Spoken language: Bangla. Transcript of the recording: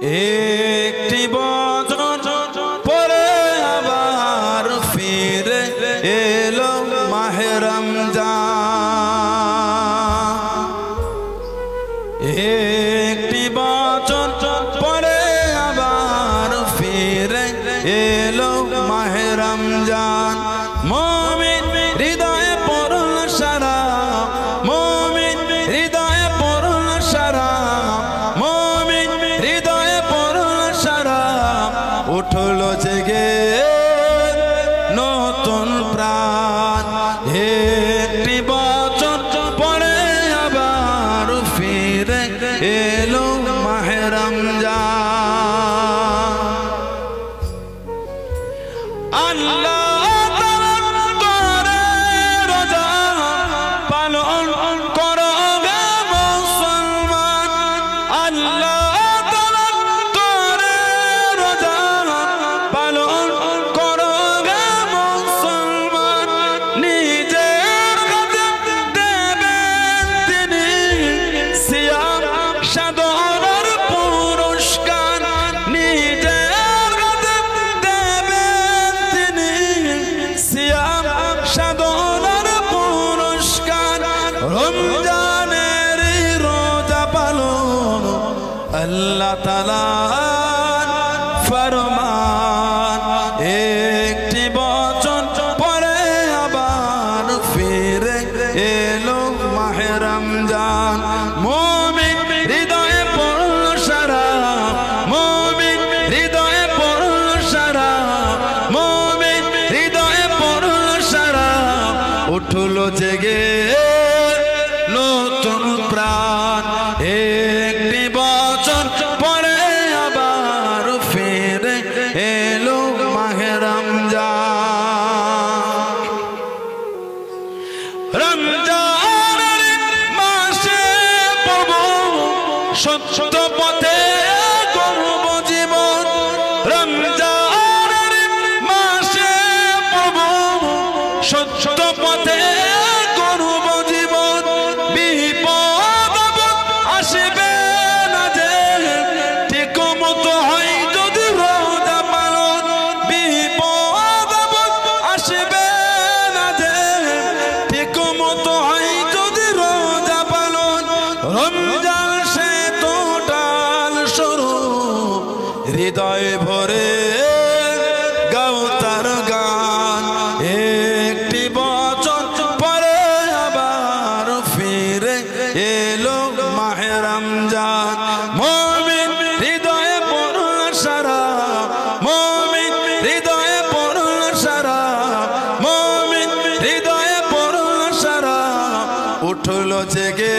একটি বছর পরে আবার ফিরে এলো মাহে রমজান। একটি বছর পরে আবার ফিরে এলো মাহে রমজান। মুমিন হৃদয়ে পড়ল সারা, মুমিন হৃদয়ে পড়ল সারা, মুমিন হৃদয়ে পড়ল সারা। উঠলো জেগে নতুন প্রাণ। একটি বছর পরে আবার ফিরে এলো মাহে রমজান। আল্লাহ রমজানের রোজা পালন আল্লাহ তাআলার ফরমান। একটি বছর পরে আবার ফিরে এলো মাহে রমজান। মুমিন হৃদয়ে পড়ল সারা, মুমিন হৃদয়ে পড়ল সারা, মুমিন হৃদয়ে পড়ল সারা। উঠলো জেগে নতুন প্রাণ। একটি বছর পরে আবার ফিরে এলো মাহে রমজান। রমজানের মাসে পড়ব সত্য পথে করব জীবন। রমজানের মাসে পড়ব সত্য পথে করব জীবন। বিপদ আসবে না যে ঠিক মতো হয় যদি রোজা পালন। বিপদ আসবে না যে ঠিক মতো হয় যদি রোজা পালন। রমজান সে টোটাল শুরু, হৃদয় ভরে গাও তার গান। একটি বছর পরে আবার ফিরে এলো মাহে রমজান। মুমিন হৃদয়ে পড়ল সারা, মুমিন হৃদয়ে পড়ল সারা, মুমিন হৃদয়ে পড়ল সারা। উঠলো জেগে